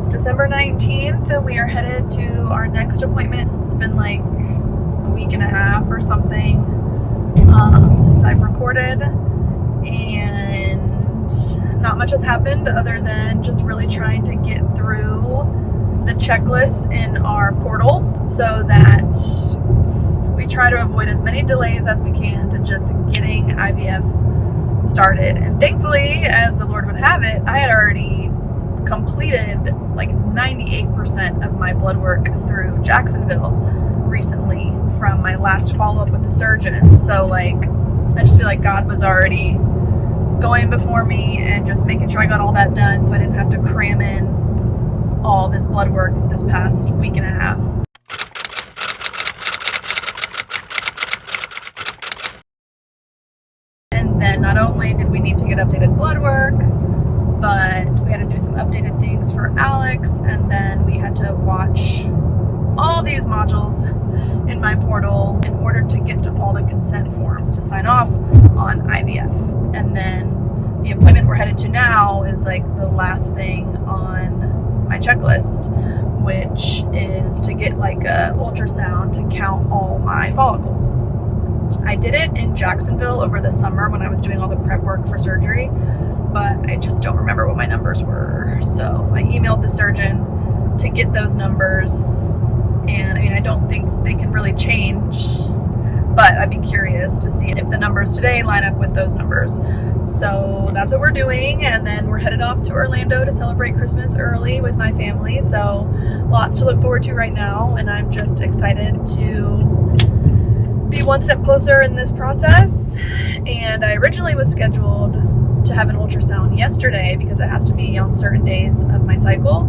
It's December 19th and we are headed to our next appointment. It's been like a week and a half or something since I've recorded, and not much has happened other than just really trying to get through the checklist in our portal so that we try to avoid as many delays as we can to just getting IVF started. And thankfully, as the Lord would have it, I had already completed like 98% of my blood work through Jacksonville recently from my last follow-up with the surgeon. So like, I just feel like God was already going before me and just making sure I got all that done so I didn't have to cram in all this blood work this past week and a half. And then not only did we need to get updated blood work, but we had to do some updated things for Alex, and then we had to watch all these modules in my portal in order to get to all the consent forms to sign off on IVF. And then the appointment we're headed to now is like the last thing on my checklist, which is to get like a ultrasound to count all my follicles. I did it in Jacksonville over the summer when I was doing all the prep work for surgery, but I just don't remember what my numbers were. So I emailed the surgeon to get those numbers, and I mean, I don't think they can really change, but I'd be curious to see if the numbers today line up with those numbers. So that's what we're doing, and then we're headed off to Orlando to celebrate Christmas early with my family. So lots to look forward to right now, and I'm just excited to be one step closer in this process. And I originally was scheduled to have an ultrasound yesterday because it has to be on certain days of my cycle.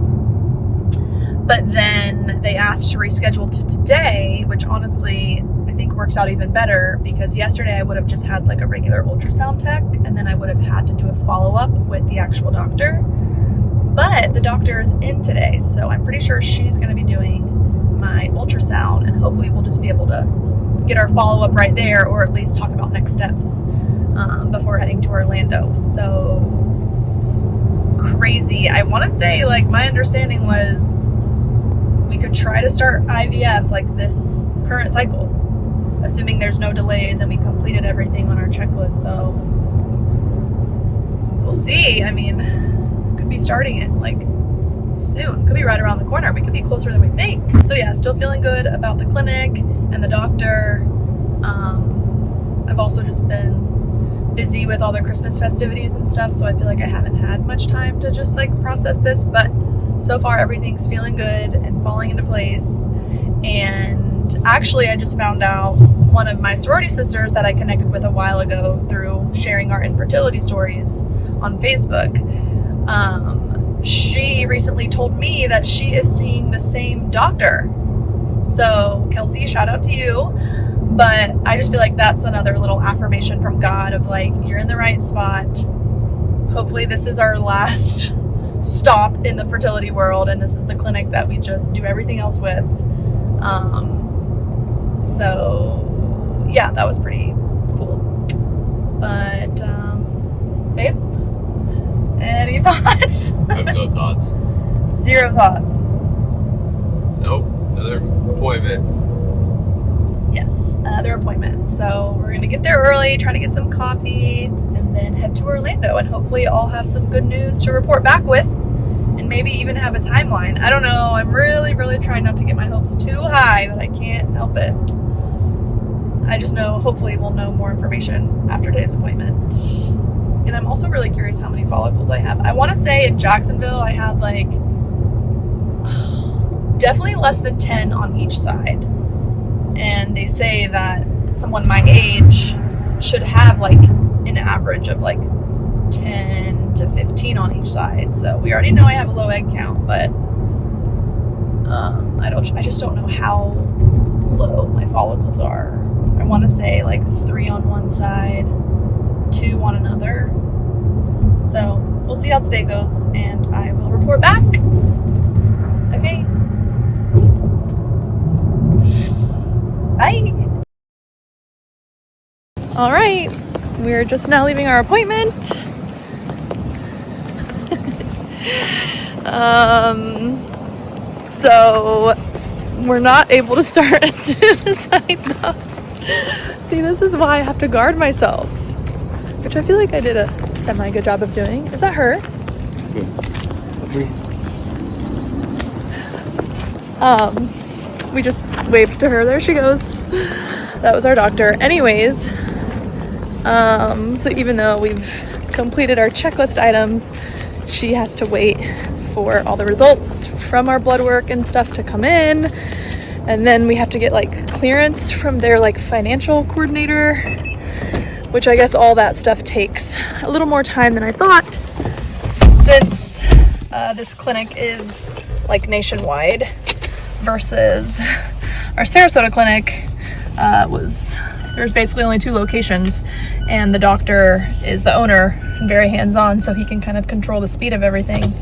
But then they asked to reschedule to today, which honestly I think works out even better, because yesterday I would have just had like a regular ultrasound tech, and then I would have had to do a follow-up with the actual doctor. But the doctor is in today, so I'm pretty sure she's going to be doing my ultrasound, and hopefully we'll just be able to get our follow-up right there, or at least talk about next steps before heading to Orlando. So crazy. I want to say, like, my understanding was we could try to start IVF like this current cycle, assuming there's no delays and we completed everything on our checklist. So we'll see. I mean, could be starting it like soon. Could be right around the corner. We could be closer than we think. So yeah, still feeling good about the clinic and the doctor. I've also just been busy with all the Christmas festivities and stuff, so I feel like I haven't had much time to just like process this, but so far everything's feeling good and falling into place. And actually I just found out one of my sorority sisters that I connected with a while ago through sharing our infertility stories on Facebook, she recently told me that she is seeing the same doctor. So Kelsey, shout out to you. But I just feel like that's another little affirmation from God of like, you're in the right spot. Hopefully this is our last stop in the fertility world, and this is the clinic that we just do everything else with. So yeah, that was pretty cool. But babe, any thoughts? I have no thoughts. Zero thoughts. Nope. Another appointment. Yes, another appointment. So we're gonna get there early, try to get some coffee, and then head to Orlando, and hopefully I'll have some good news to report back with, and maybe even have a timeline. I don't know. I'm really trying not to get my hopes too high, but I can't help it. I just know hopefully we'll know more information after today's appointment. And I'm also really curious how many follicles I have. I want to say in Jacksonville I had like definitely less than 10 on each side. And they say that someone my age should have like an average of like 10 to 15 on each side. So we already know I have a low egg count, but I just don't know how low my follicles are. I want to say like 3 on one side, 2 on another. So we'll see how today goes, and I will report back. Okay. Bye. All right, we're just now leaving our appointment. So we're not able to start as soon as I know. See, this is why I have to guard myself, which I feel like I did a semi-good job of doing. Is that her? We just waved to her. There she goes. That was our doctor. Anyways, so even though we've completed our checklist items, she has to wait for all the results from our blood work and stuff to come in, and then we have to get like clearance from their like financial coordinator, which I guess all that stuff takes a little more time than I thought, since this clinic is like nationwide versus our Sarasota clinic there's basically only 2 locations, and the doctor is the owner and very hands-on, so he can kind of control the speed of everything.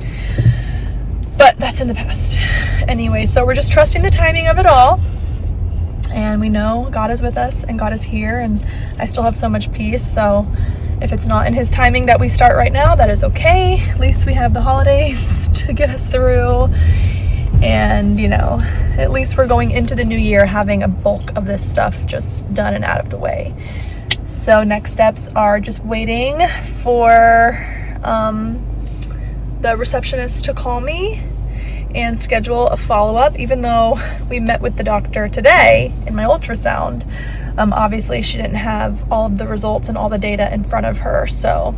But that's in the past. Anyway, so we're just trusting the timing of it all, and we know God is with us and God is here, and I still have so much peace. So if it's not in his timing that we start right now, that is okay. At least we have the holidays to get us through. And, you know, at least we're going into the new year having a bulk of this stuff just done and out of the way. So next steps are just waiting for the receptionist to call me and schedule a follow-up. Even though we met with the doctor today in my ultrasound, obviously she didn't have all of the results and all the data in front of her. So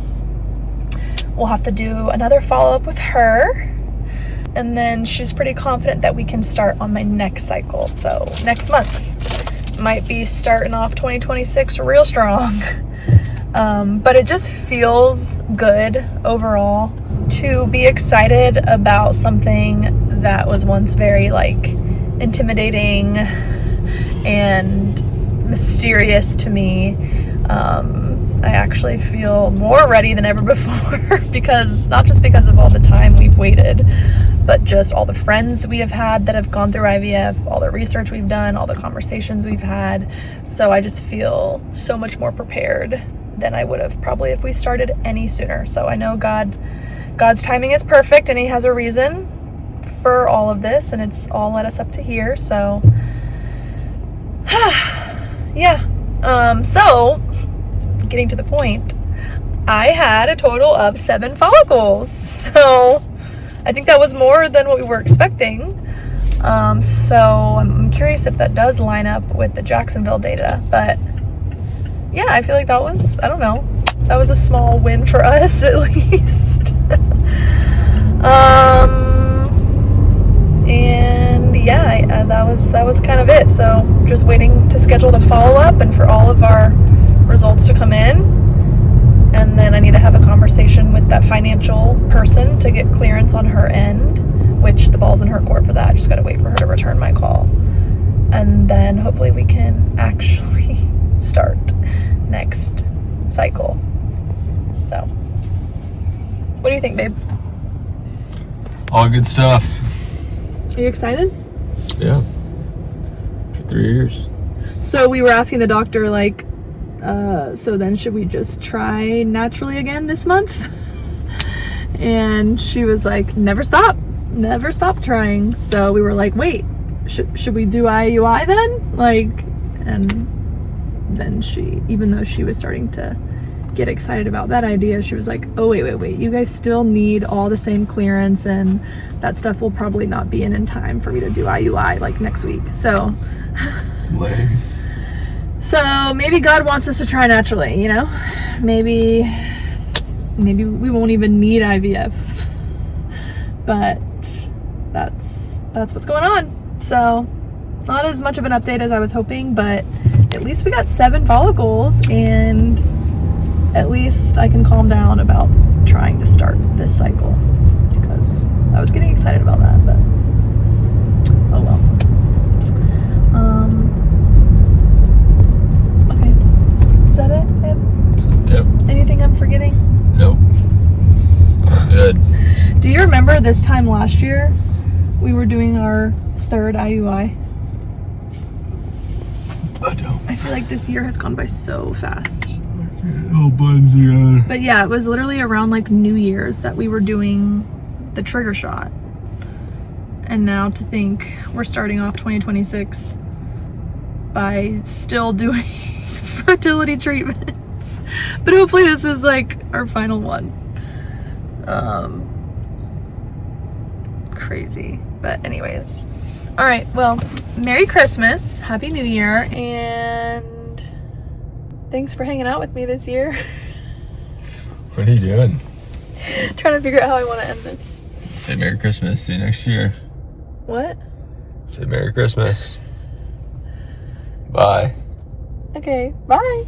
we'll have to do another follow-up with her. And then she's pretty confident that we can start on my next cycle. So next month might be starting off 2026 real strong. But it just feels good overall to be excited about something that was once very like intimidating and mysterious to me. I actually feel more ready than ever before, because not just because of all the time we've waited, but just all the friends we have had that have gone through IVF, all the research we've done, all the conversations we've had. So I just feel so much more prepared than I would have probably if we started any sooner. So I know God's timing is perfect, and he has a reason for all of this, and it's all led us up to here. So yeah. So getting to the point, I had a total of 7 follicles. So I think that was more than what we were expecting. So I'm curious if that does line up with the Jacksonville data. But yeah, I feel like that was, I don't know, that was a small win for us at least. And yeah, that was kind of it. So just waiting to schedule the follow-up and for all of our results to come in. And then I need to have a conversation with that financial person to get clearance on her end, which the ball's in her court for that. I just got to wait for her to return my call. And then hopefully we can actually start next cycle. So, what do you think, babe? All good stuff. Are you excited? Yeah. For 3 years. So we were asking the doctor, like, so then should we just try naturally again this month? And she was like, never stop trying. So we were like, wait, should we do IUI then? Like, and then she, even though she was starting to get excited about that idea, she was like, oh wait, you guys still need all the same clearance, and that stuff will probably not be in time for me to do IUI like next week. So So maybe God wants us to try naturally, you know? Maybe we won't even need IVF. But that's what's going on. So not as much of an update as I was hoping, but at least we got 7 follicles, and at least I can calm down about trying to start this cycle, because I was getting excited about that, but oh well. Is that it, babe? Yep. Anything I'm forgetting? Nope. Good. Do you remember this time last year we were doing our 3rd IUI? I don't. I feel like this year has gone by so fast. Oh, buns together. But yeah, it was literally around like New Year's that we were doing the trigger shot. And now to think we're starting off 2026 by still doing fertility treatments. But hopefully this is like our final one. Crazy. But anyways. All right, well, Merry Christmas, Happy New Year, and thanks for hanging out with me this year. What are you doing? Trying to figure out how I want to end this. Say Merry Christmas. See you next year. What? Say Merry Christmas. Bye. Okay, bye.